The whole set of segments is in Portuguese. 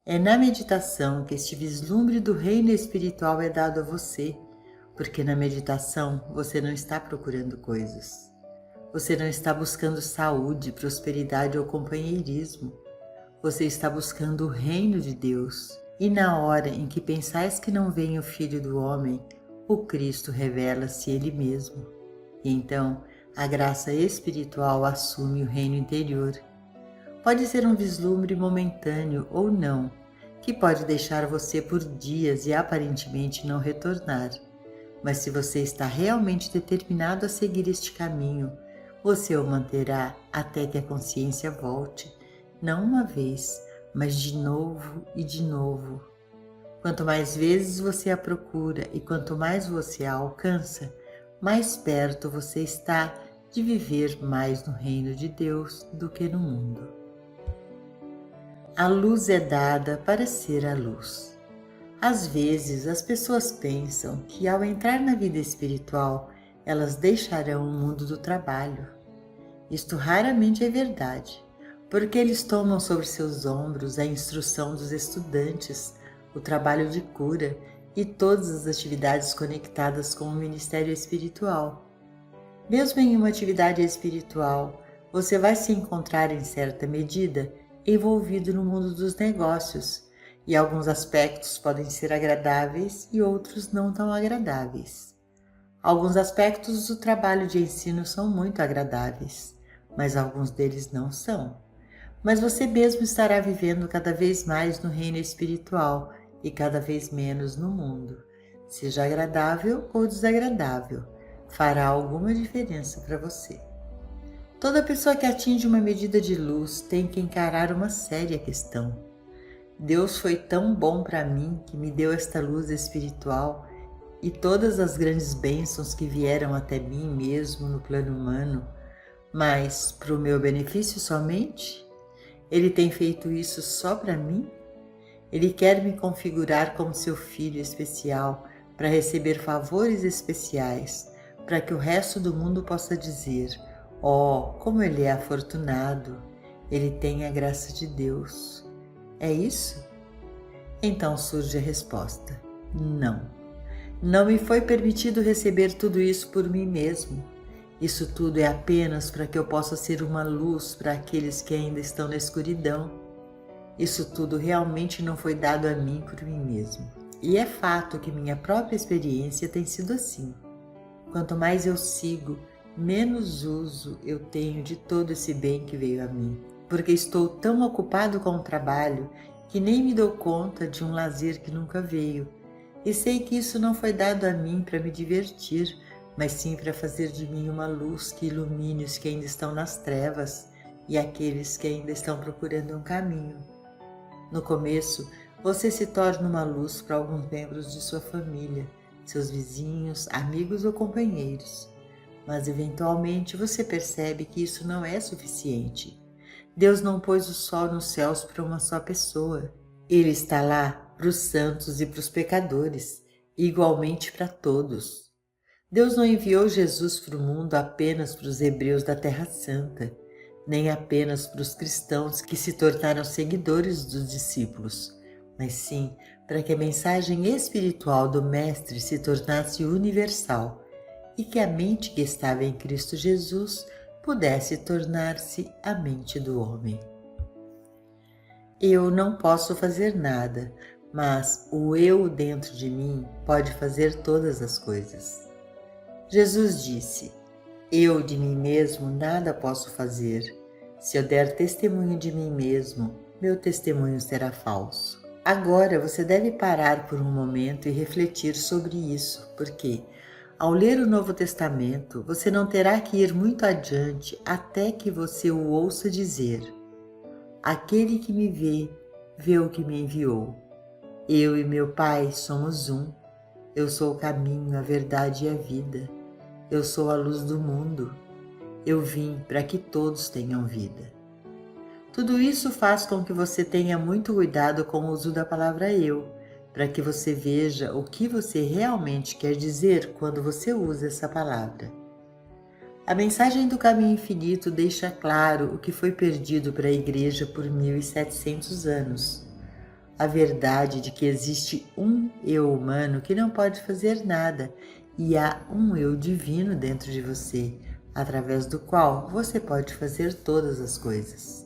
É na meditação que este vislumbre do reino espiritual é dado a você, porque na meditação você não está procurando coisas. Você não está buscando saúde, prosperidade ou companheirismo. Você está buscando o reino de Deus. E na hora em que pensais que não vem o Filho do Homem, o Cristo revela-se Ele mesmo. E então a graça espiritual assume o reino interior. Pode ser um vislumbre momentâneo ou não, que pode deixar você por dias e aparentemente não retornar. Mas se você está realmente determinado a seguir este caminho, você o manterá até que a consciência volte, não uma vez, mas de novo e de novo. Quanto mais vezes você a procura e quanto mais você a alcança, mais perto você está de viver mais no reino de Deus do que no mundo. A luz é dada para ser a luz. Às vezes, as pessoas pensam que ao entrar na vida espiritual, elas deixarão o mundo do trabalho. Isto raramente é verdade, porque eles tomam sobre seus ombros a instrução dos estudantes, o trabalho de cura e todas as atividades conectadas com o ministério espiritual. Mesmo em uma atividade espiritual, você vai se encontrar em certa medida envolvido no mundo dos negócios, e alguns aspectos podem ser agradáveis e outros não tão agradáveis. Alguns aspectos do trabalho de ensino são muito agradáveis, mas alguns deles não são. Mas você mesmo estará vivendo cada vez mais no reino espiritual e cada vez menos no mundo. Seja agradável ou desagradável, fará alguma diferença para você. Toda pessoa que atinge uma medida de luz tem que encarar uma séria questão. Deus foi tão bom para mim que me deu esta luz espiritual e todas as grandes bênçãos que vieram até mim mesmo no plano humano, mas para o meu benefício somente? Ele tem feito isso só para mim? Ele quer me configurar como seu filho especial para receber favores especiais, para que o resto do mundo possa dizer: oh, como ele é afortunado, ele tem a graça de Deus. É isso? Então surge a resposta: não. Não me foi permitido receber tudo isso por mim mesmo. Isso tudo é apenas para que eu possa ser uma luz para aqueles que ainda estão na escuridão. Isso tudo realmente não foi dado a mim por mim mesmo. E é fato que minha própria experiência tem sido assim. Quanto mais eu sigo, menos uso eu tenho de todo esse bem que veio a mim, porque estou tão ocupado com o trabalho que nem me dou conta de um lazer que nunca veio. E sei que isso não foi dado a mim para me divertir, mas sim para fazer de mim uma luz que ilumine os que ainda estão nas trevas e aqueles que ainda estão procurando um caminho. No começo, você se torna uma luz para alguns membros de sua família, seus vizinhos, amigos ou companheiros. Mas eventualmente você percebe que isso não é suficiente. Deus não pôs o sol nos céus para uma só pessoa. Ele está lá para os santos e para os pecadores, e igualmente para todos. Deus não enviou Jesus para o mundo apenas para os hebreus da Terra Santa, nem apenas para os cristãos que se tornaram seguidores dos discípulos, mas sim para que a mensagem espiritual do Mestre se tornasse universal e que a mente que estava em Cristo Jesus pudesse tornar-se a mente do homem. Eu não posso fazer nada, mas o eu dentro de mim pode fazer todas as coisas. Jesus disse: eu de mim mesmo nada posso fazer. Se eu der testemunho de mim mesmo, meu testemunho será falso. Agora você deve parar por um momento e refletir sobre isso, porque, ao ler o Novo Testamento, você não terá que ir muito adiante até que você o ouça dizer: aquele que me vê, vê o que me enviou. Eu e meu Pai somos um. Eu sou o caminho, a verdade e a vida. Eu sou a luz do mundo. Eu vim para que todos tenham vida. Tudo isso faz com que você tenha muito cuidado com o uso da palavra eu, para que você veja o que você realmente quer dizer quando você usa essa palavra. A mensagem do caminho infinito deixa claro o que foi perdido para a Igreja por 1700 anos. a verdade de que existe um eu humano que não pode fazer nada e há um eu divino dentro de você, através do qual você pode fazer todas as coisas.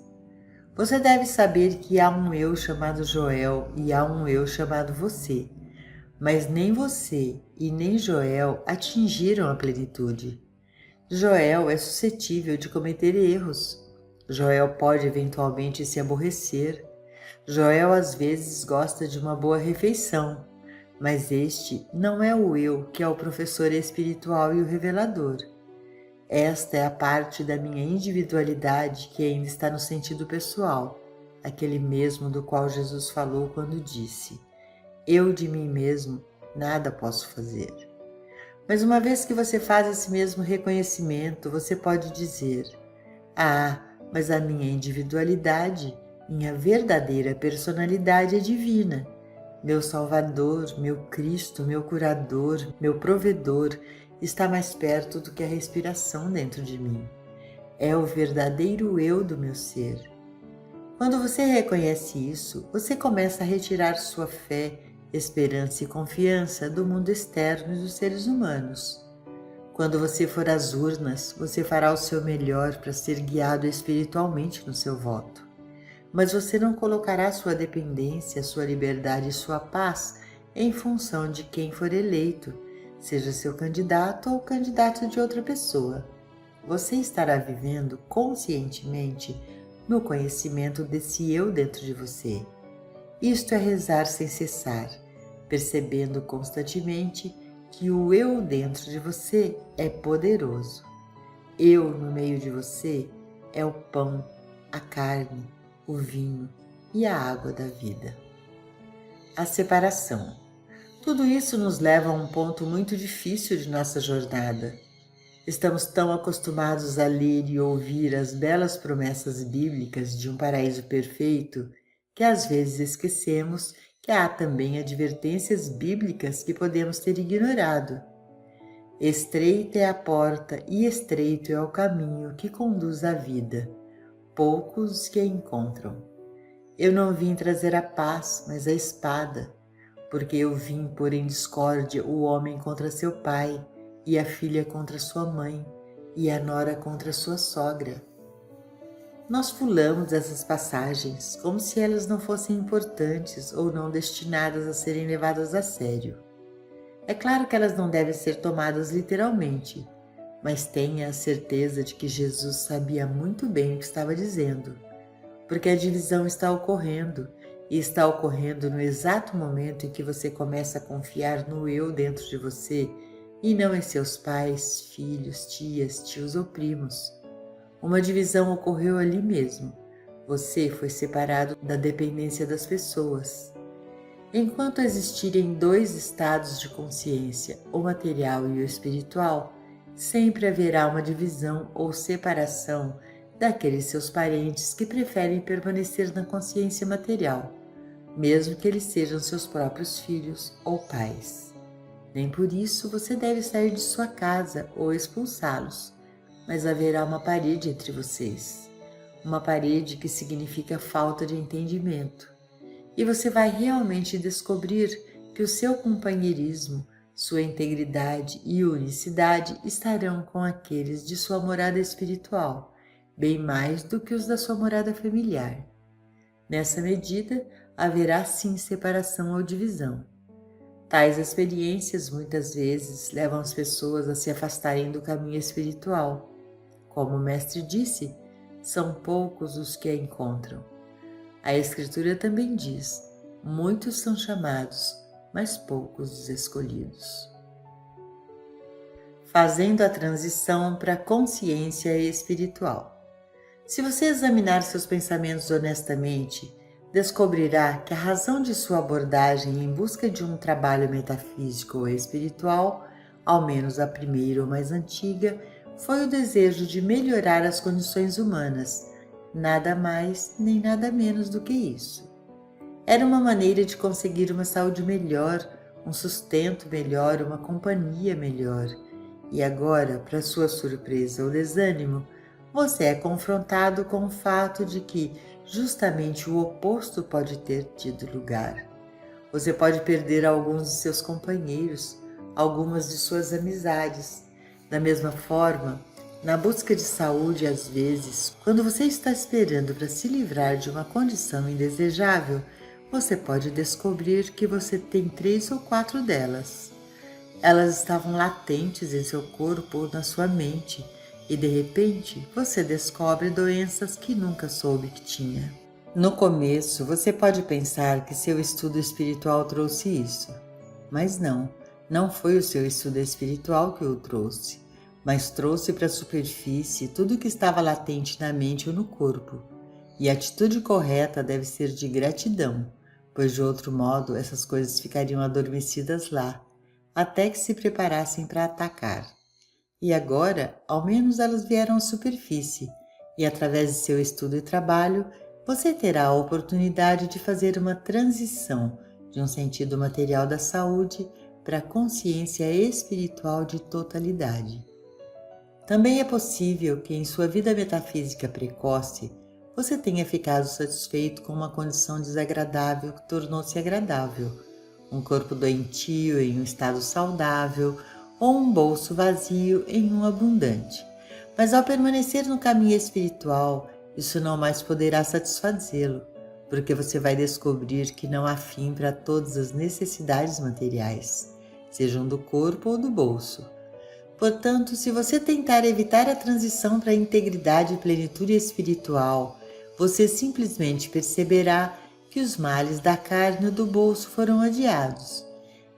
Você deve saber que há um eu chamado Joel e há um eu chamado você, mas nem você e nem Joel atingiram a plenitude. Joel é suscetível de cometer erros. Joel pode eventualmente se aborrecer. Joel às vezes gosta de uma boa refeição, mas este não é o eu que é o professor espiritual e o revelador. Esta é a parte da minha individualidade que ainda está no sentido pessoal, aquele mesmo do qual Jesus falou quando disse: eu de mim mesmo nada posso fazer. Mas uma vez que você faz esse mesmo reconhecimento, você pode dizer: ah, mas a minha individualidade, minha verdadeira personalidade é divina. Meu Salvador, meu Cristo, meu curador, meu provedor está mais perto do que a respiração dentro de mim. É o verdadeiro eu do meu ser. Quando você reconhece isso, você começa a retirar sua fé, esperança e confiança do mundo externo e dos seres humanos. Quando você for às urnas, você fará o seu melhor para ser guiado espiritualmente no seu voto. Mas você não colocará sua dependência, sua liberdade e sua paz em função de quem for eleito, seja seu candidato ou candidato de outra pessoa. Você estará vivendo conscientemente no conhecimento desse eu dentro de você. Isto é rezar sem cessar, percebendo constantemente que o eu dentro de você é poderoso. Eu no meio de você é o pão, a carne, o vinho e a água da vida. A separação. Tudo isso nos leva a um ponto muito difícil de nossa jornada. Estamos tão acostumados a ler e ouvir as belas promessas bíblicas de um paraíso perfeito que às vezes esquecemos que há também advertências bíblicas que podemos ter ignorado. Estreita é a porta e estreito é o caminho que conduz à vida. Poucos os que a encontram. Eu não vim trazer a paz, mas a espada, porque eu vim pôr em discórdia o homem contra seu pai, e a filha contra sua mãe, e a nora contra sua sogra. Nós pulamos essas passagens como se elas não fossem importantes ou não destinadas a serem levadas a sério. É claro que elas não devem ser tomadas literalmente, mas tenha a certeza de que Jesus sabia muito bem o que estava dizendo, porque a divisão está ocorrendo, e está ocorrendo no exato momento em que você começa a confiar no eu dentro de você e não em seus pais, filhos, tias, tios ou primos. Uma divisão ocorreu ali mesmo. Você foi separado da dependência das pessoas. Enquanto existirem dois estados de consciência, o material e o espiritual, sempre haverá uma divisão ou separação daqueles seus parentes que preferem permanecer na consciência material, mesmo que eles sejam seus próprios filhos ou pais. Nem por isso você deve sair de sua casa ou expulsá-los, mas haverá uma parede entre vocês, uma parede que significa falta de entendimento, e você vai realmente descobrir que o seu companheirismo, sua integridade e unicidade estarão com aqueles de sua morada espiritual, bem mais do que os da sua morada familiar. Nessa medida, haverá sim separação ou divisão. Tais experiências muitas vezes levam as pessoas a se afastarem do caminho espiritual. Como o Mestre disse, são poucos os que a encontram. A Escritura também diz: muitos são chamados, mas poucos os escolhidos. Fazendo a transição para a consciência espiritual. Se você examinar seus pensamentos honestamente, descobrirá que a razão de sua abordagem em busca de um trabalho metafísico ou espiritual, ao menos a primeira ou mais antiga, foi o desejo de melhorar as condições humanas, nada mais nem nada menos do que isso. Era uma maneira de conseguir uma saúde melhor, um sustento melhor, uma companhia melhor. E agora, para sua surpresa ou desânimo, você é confrontado com o fato de que, justamente o oposto pode ter tido lugar. Você pode perder alguns de seus companheiros, algumas de suas amizades. Da mesma forma, na busca de saúde, às vezes, quando você está esperando para se livrar de uma condição indesejável, você pode descobrir que você tem 3 ou 4 delas. Elas estavam latentes em seu corpo ou na sua mente, e de repente você descobre doenças que nunca soube que tinha. No começo, você pode pensar que seu estudo espiritual trouxe isso, mas não foi o seu estudo espiritual que o trouxe, mas trouxe para a superfície tudo o que estava latente na mente ou no corpo. E a atitude correta deve ser de gratidão, pois de outro modo essas coisas ficariam adormecidas lá, até que se preparassem para atacar. E agora, ao menos elas vieram à superfície, e através de seu estudo e trabalho, você terá a oportunidade de fazer uma transição de um sentido material da saúde para a consciência espiritual de totalidade. Também é possível que em sua vida metafísica precoce você tenha ficado satisfeito com uma condição desagradável que tornou-se agradável, um corpo doentio em um estado saudável ou um bolso vazio em um abundante. Mas ao permanecer no caminho espiritual, isso não mais poderá satisfazê-lo, porque você vai descobrir que não há fim para todas as necessidades materiais, sejam do corpo ou do bolso. Portanto, se você tentar evitar a transição para a integridade e plenitude espiritual, você simplesmente perceberá que os males da carne ou do bolso foram adiados.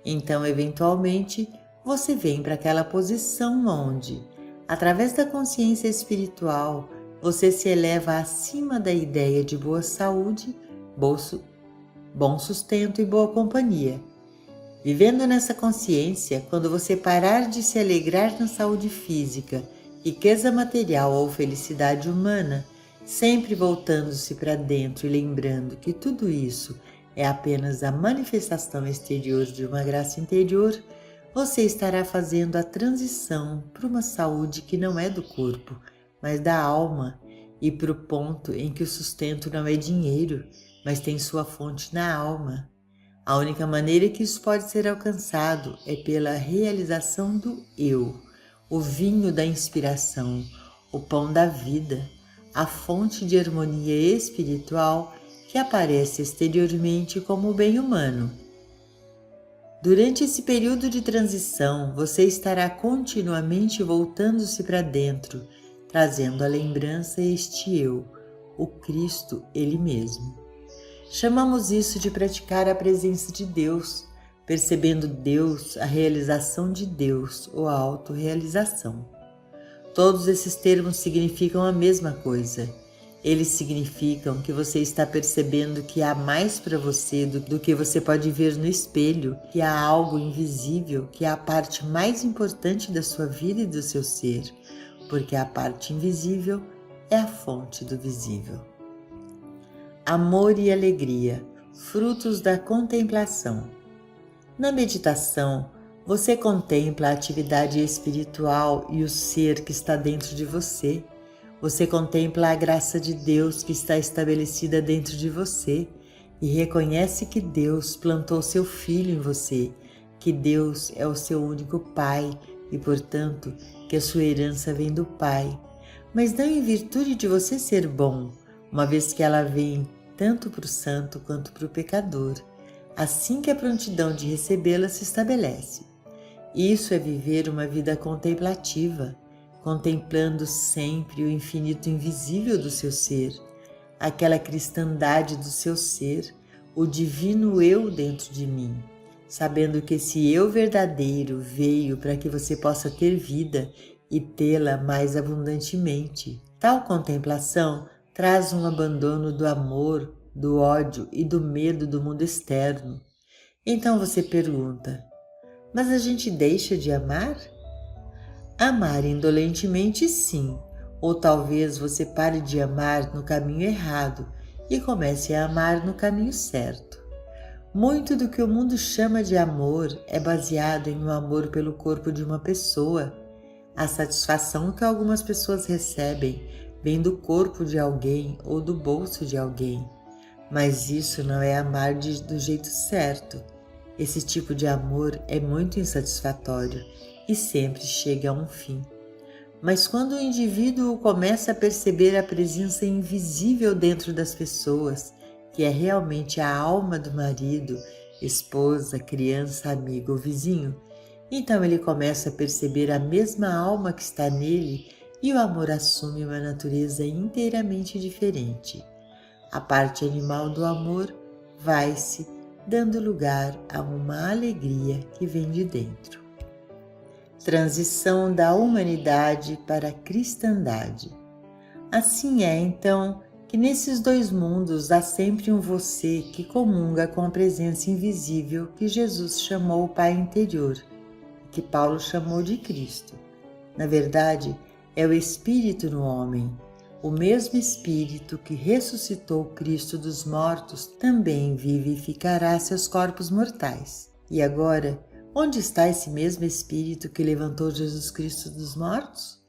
Então, eventualmente, você vem para aquela posição onde, através da consciência espiritual, você se eleva acima da ideia de boa saúde, bom sustento e boa companhia. Vivendo nessa consciência, quando você parar de se alegrar na saúde física, riqueza material ou felicidade humana, sempre voltando-se para dentro e lembrando que tudo isso é apenas a manifestação exterior de uma graça interior, você estará fazendo a transição para uma saúde que não é do corpo, mas da alma, e para o ponto em que o sustento não é dinheiro, mas tem sua fonte na alma. A única maneira que isso pode ser alcançado é pela realização do eu, o vinho da inspiração, o pão da vida, a fonte de harmonia espiritual que aparece exteriormente como bem humano. Durante esse período de transição, você estará continuamente voltando-se para dentro, trazendo à lembrança este eu, o Cristo Ele mesmo. Chamamos isso de praticar a presença de Deus, percebendo Deus, a realização de Deus ou a autorrealização. Todos esses termos significam a mesma coisa. Eles significam que você está percebendo que há mais para você do que você pode ver no espelho, que há algo invisível, que é a parte mais importante da sua vida e do seu ser, porque a parte invisível é a fonte do visível. Amor e alegria, frutos da contemplação. Na meditação, você contempla a atividade espiritual e o ser que está dentro de você. Você contempla a graça de Deus que está estabelecida dentro de você e reconhece que Deus plantou seu Filho em você, que Deus é o seu único Pai e, portanto, que a sua herança vem do Pai, mas não em virtude de você ser bom, uma vez que ela vem tanto para o santo quanto para o pecador, assim que a prontidão de recebê-la se estabelece. Isso é viver uma vida contemplativa, contemplando sempre o infinito invisível do seu ser, aquela cristandade do seu ser, o divino eu dentro de mim, sabendo que esse eu verdadeiro veio para que você possa ter vida e tê-la mais abundantemente. Tal contemplação traz um abandono do amor, do ódio e do medo do mundo externo. Então você pergunta, mas a gente deixa de amar? Amar indolentemente, sim, ou talvez você pare de amar no caminho errado e comece a amar no caminho certo. Muito do que o mundo chama de amor é baseado em um amor pelo corpo de uma pessoa. A satisfação que algumas pessoas recebem vem do corpo de alguém ou do bolso de alguém, mas isso não é amar do jeito certo. Esse tipo de amor é muito insatisfatório e sempre chega a um fim. Mas quando o indivíduo começa a perceber a presença invisível dentro das pessoas, que é realmente a alma do marido, esposa, criança, amigo ou vizinho, então ele começa a perceber a mesma alma que está nele e o amor assume uma natureza inteiramente diferente. A parte animal do amor vai-se, dando lugar a uma alegria que vem de dentro. Transição da humanidade para a cristandade. Assim é, então, que nesses dois mundos há sempre um você que comunga com a presença invisível que Jesus chamou o Pai interior, que Paulo chamou de Cristo. Na verdade, é o Espírito no homem. O mesmo Espírito que ressuscitou Cristo dos mortos também vivificará seus corpos mortais. E agora, onde está esse mesmo Espírito que levantou Jesus Cristo dos mortos?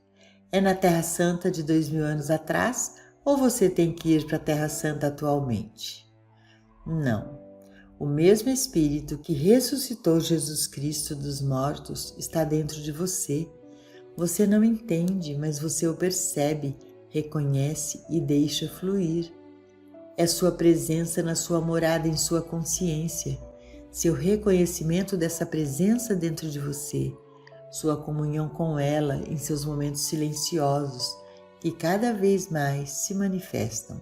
É na Terra Santa de 2000 anos atrás ou você tem que ir para a Terra Santa atualmente? Não. O mesmo Espírito que ressuscitou Jesus Cristo dos mortos está dentro de você. Você não entende, mas você o percebe, reconhece e deixa fluir. É sua presença na sua morada em sua consciência, seu reconhecimento dessa presença dentro de você, sua comunhão com ela em seus momentos silenciosos, que cada vez mais se manifestam.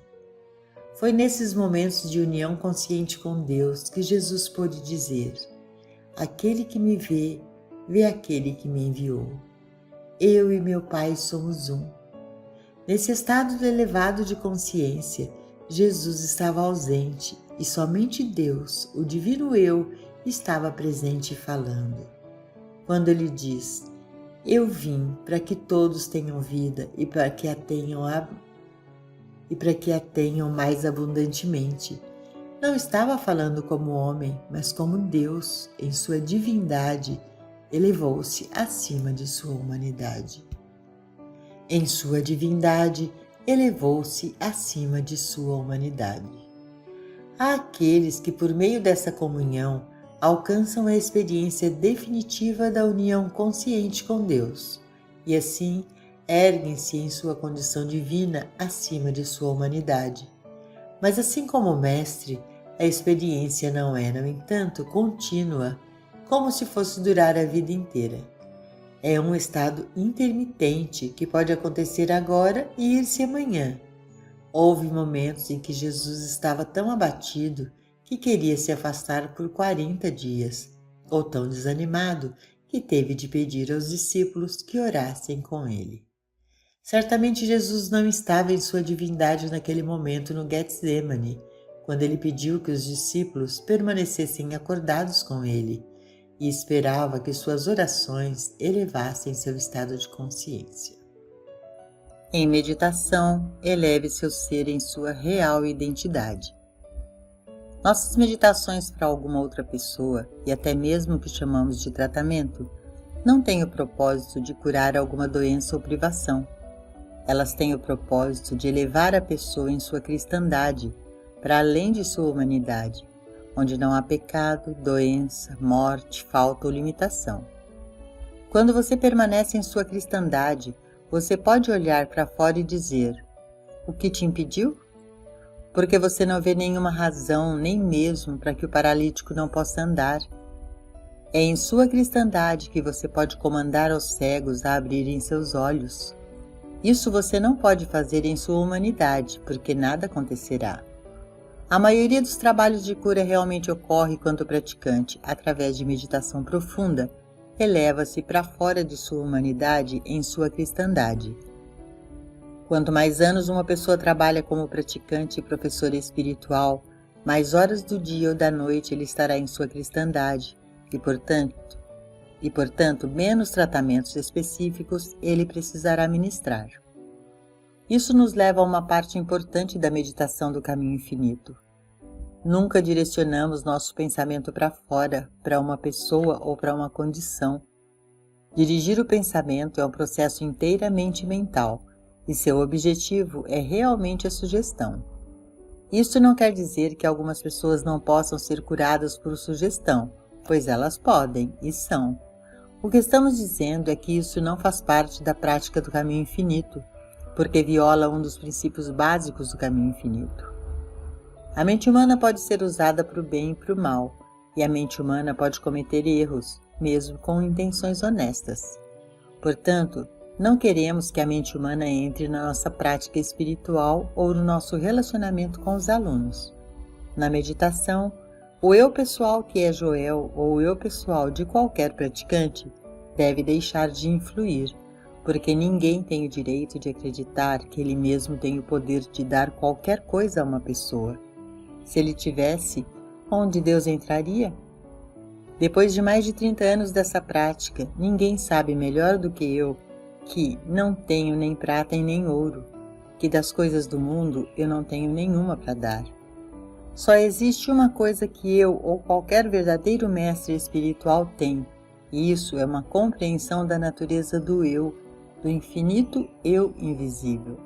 Foi nesses momentos de união consciente com Deus que Jesus pôde dizer: aquele que me vê, vê aquele que me enviou. Eu e meu Pai somos um. Nesse estado elevado de consciência, Jesus estava ausente e somente Deus, o Divino Eu, estava presente e falando. Quando ele diz: eu vim para que todos tenham vida e para que a tenham mais abundantemente. Não estava falando como homem, mas como Deus, em sua divindade, elevou-se acima de sua humanidade. Em sua divindade, elevou-se acima de sua humanidade. Há aqueles que, por meio dessa comunhão, alcançam a experiência definitiva da união consciente com Deus, e assim erguem-se em sua condição divina acima de sua humanidade. Mas assim como o Mestre, a experiência não é, no entanto, contínua, como se fosse durar a vida inteira. É um estado intermitente que pode acontecer agora e ir-se amanhã. Houve momentos em que Jesus estava tão abatido que queria se afastar por 40 dias, ou tão desanimado que teve de pedir aos discípulos que orassem com ele. Certamente Jesus não estava em sua divindade naquele momento no Getsemane, quando ele pediu que os discípulos permanecessem acordados com ele e esperava que suas orações elevassem seu estado de consciência. Em meditação, eleve seu ser em sua real identidade. Nossas meditações para alguma outra pessoa, e até mesmo o que chamamos de tratamento, não têm o propósito de curar alguma doença ou privação. Elas têm o propósito de elevar a pessoa em sua cristandade, para além de sua humanidade, onde não há pecado, doença, morte, falta ou limitação. Quando você permanece em sua cristandade, você pode olhar para fora e dizer: o que te impediu? Porque você não vê nenhuma razão, nem mesmo para que o paralítico não possa andar. É em sua cristandade que você pode comandar aos cegos a abrirem seus olhos. Isso você não pode fazer em sua humanidade, porque nada acontecerá. A maioria dos trabalhos de cura realmente ocorre quando o praticante, através de meditação profunda, eleva-se para fora de sua humanidade em sua cristandade. Quanto mais anos uma pessoa trabalha como praticante e professora espiritual, mais horas do dia ou da noite ele estará em sua cristandade e, portanto, menos tratamentos específicos ele precisará ministrar. Isso nos leva a uma parte importante da meditação do caminho infinito. Nunca direcionamos nosso pensamento para fora, para uma pessoa ou para uma condição. Dirigir o pensamento é um processo inteiramente mental, e seu objetivo é realmente a sugestão. Isso não quer dizer que algumas pessoas não possam ser curadas por sugestão, pois elas podem e são. O que estamos dizendo é que isso não faz parte da prática do caminho infinito, porque viola um dos princípios básicos do caminho infinito. A mente humana pode ser usada para o bem e para o mal, e a mente humana pode cometer erros, mesmo com intenções honestas. Portanto, não queremos que a mente humana entre na nossa prática espiritual ou no nosso relacionamento com os alunos. Na meditação, o eu pessoal que é Joel ou o eu pessoal de qualquer praticante deve deixar de influir, porque ninguém tem o direito de acreditar que ele mesmo tem o poder de dar qualquer coisa a uma pessoa. Se ele tivesse, onde Deus entraria? Depois de mais de 30 anos dessa prática, ninguém sabe melhor do que eu que não tenho nem prata e nem ouro, que das coisas do mundo eu não tenho nenhuma para dar. Só existe uma coisa que eu ou qualquer verdadeiro mestre espiritual tem, e isso é uma compreensão da natureza do eu, do infinito eu invisível.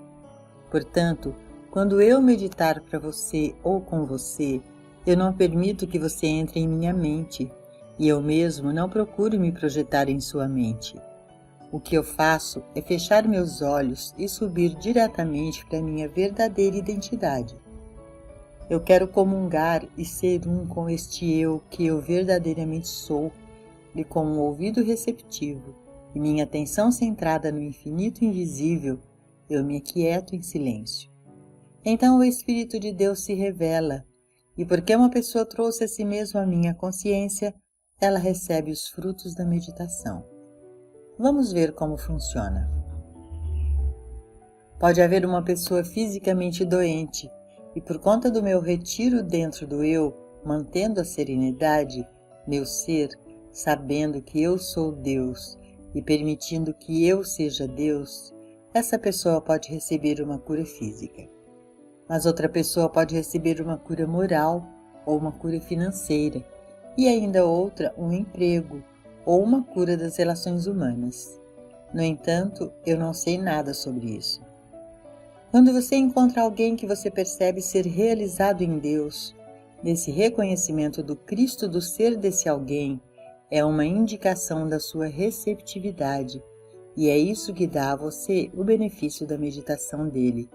Portanto, quando eu meditar para você ou com você, eu não permito que você entre em minha mente, e eu mesmo não procuro me projetar em sua mente. O que eu faço é fechar meus olhos e subir diretamente para minha verdadeira identidade. Eu quero comungar e ser um com este eu que eu verdadeiramente sou, e com um ouvido receptivo e minha atenção centrada no infinito invisível, eu me aquieto em silêncio. Então o Espírito de Deus se revela, e porque uma pessoa trouxe a si mesma a minha consciência, ela recebe os frutos da meditação. Vamos ver como funciona. Pode haver uma pessoa fisicamente doente, e por conta do meu retiro dentro do eu, mantendo a serenidade, meu ser, sabendo que eu sou Deus e permitindo que eu seja Deus, essa pessoa pode receber uma cura física. Mas outra pessoa pode receber uma cura moral ou uma cura financeira, e ainda outra um emprego ou uma cura das relações humanas. No entanto, eu não sei nada sobre isso. Quando você encontra alguém que você percebe ser realizado em Deus, nesse reconhecimento do Cristo do ser desse alguém, é uma indicação da sua receptividade, e é isso que dá a você o benefício da meditação dele.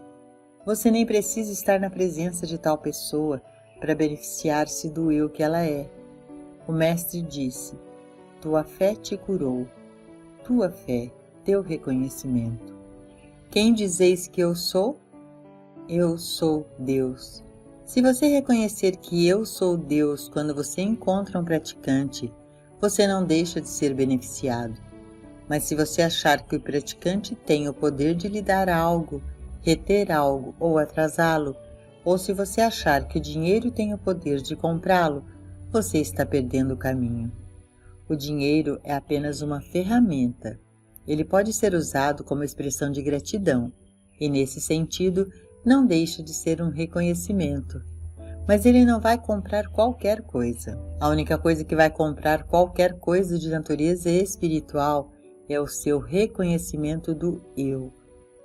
Você nem precisa estar na presença de tal pessoa para beneficiar-se do eu que ela é. O Mestre disse: tua fé te curou, tua fé, teu reconhecimento. Quem dizeis que eu sou? Eu sou Deus. Se você reconhecer que eu sou Deus quando você encontra um praticante, você não deixa de ser beneficiado. Mas se você achar que o praticante tem o poder de lhe dar algo, reter algo ou atrasá-lo, ou se você achar que o dinheiro tem o poder de comprá-lo, você está perdendo o caminho. O dinheiro é apenas uma ferramenta. Ele pode ser usado como expressão de gratidão, e nesse sentido não deixa de ser um reconhecimento. Mas ele não vai comprar qualquer coisa. A única coisa que vai comprar qualquer coisa de natureza espiritual é o seu reconhecimento do eu,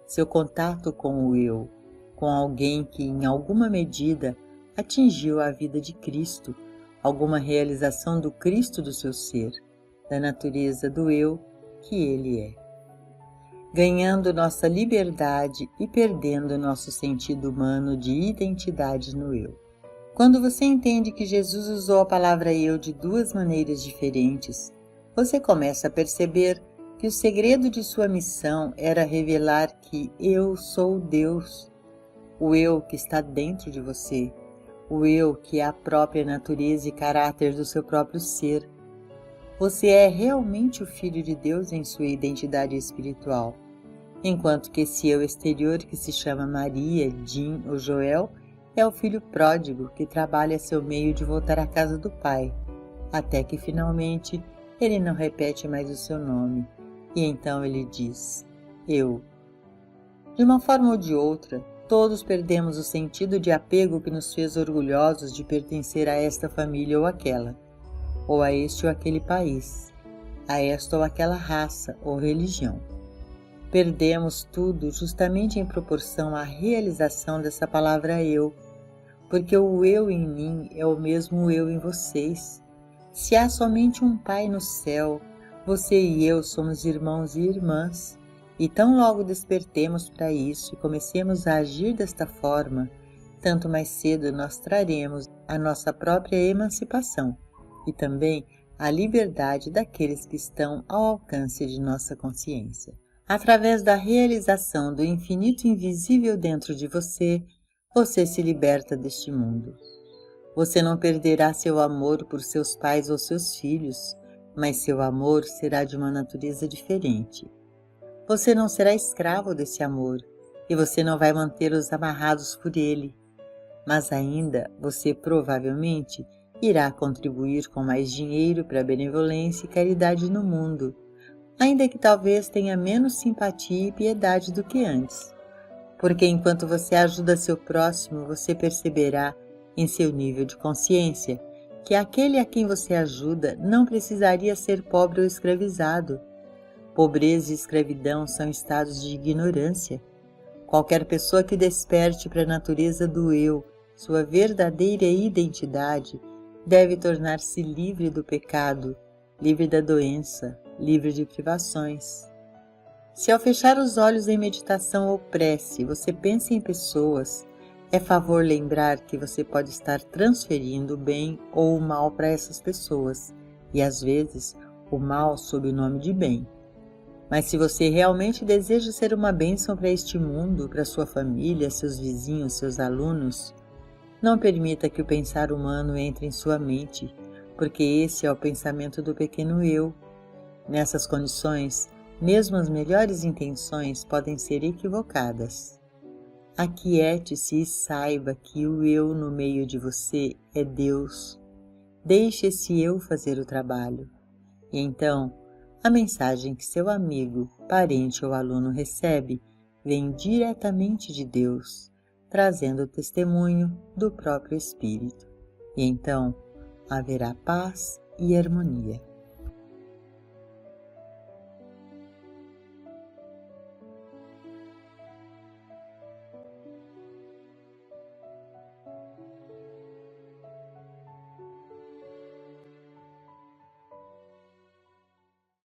seu contato com o eu, com alguém que em alguma medida atingiu a vida de Cristo, alguma realização do Cristo do seu ser, da natureza do eu que ele é. Ganhando nossa liberdade e perdendo nosso sentido humano de identidade no eu. Quando você entende que Jesus usou a palavra eu de duas maneiras diferentes, você começa a perceber que o segredo de sua missão era revelar que eu sou Deus, o eu que está dentro de você, o eu que é a própria natureza e caráter do seu próprio ser. Você é realmente o Filho de Deus em sua identidade espiritual, enquanto que esse eu exterior que se chama Maria, Jim ou Joel é o filho pródigo que trabalha a seu meio de voltar à casa do Pai, até que finalmente ele não repete mais o seu nome, e então ele diz, eu. De uma forma ou de outra, todos perdemos o sentido de apego que nos fez orgulhosos de pertencer a esta família ou aquela, ou a este ou aquele país, a esta ou aquela raça ou religião. Perdemos tudo justamente em proporção à realização dessa palavra eu, porque o eu em mim é o mesmo eu em vocês. Se há somente um Pai no céu, você e eu somos irmãos e irmãs, e tão logo despertemos para isso e comecemos a agir desta forma, tanto mais cedo nós traremos a nossa própria emancipação e também a liberdade daqueles que estão ao alcance de nossa consciência. Através da realização do infinito invisível dentro de você, você se liberta deste mundo. Você não perderá seu amor por seus pais ou seus filhos, mas seu amor será de uma natureza diferente. Você não será escravo desse amor, e você não vai mantê-los amarrados por ele, mas ainda você provavelmente irá contribuir com mais dinheiro para a benevolência e caridade no mundo, ainda que talvez tenha menos simpatia e piedade do que antes, porque enquanto você ajuda seu próximo, você perceberá em seu nível de consciência que aquele a quem você ajuda não precisaria ser pobre ou escravizado. Pobreza e escravidão são estados de ignorância. Qualquer pessoa que desperte para a natureza do eu, sua verdadeira identidade, deve tornar-se livre do pecado, livre da doença, livre de privações. Se ao fechar os olhos em meditação ou prece, você pensa em pessoas, é favor lembrar que você pode estar transferindo o bem ou o mal para essas pessoas, e às vezes o mal sob o nome de bem. Mas se você realmente deseja ser uma bênção para este mundo, para sua família, seus vizinhos, seus alunos, não permita que o pensar humano entre em sua mente, porque esse é o pensamento do pequeno eu. Nessas condições, mesmo as melhores intenções podem ser equivocadas. Aquiete-se e saiba que o eu no meio de você é Deus. Deixe esse eu fazer o trabalho. E então, a mensagem que seu amigo, parente ou aluno recebe vem diretamente de Deus, trazendo o testemunho do próprio Espírito. E então, haverá paz e harmonia.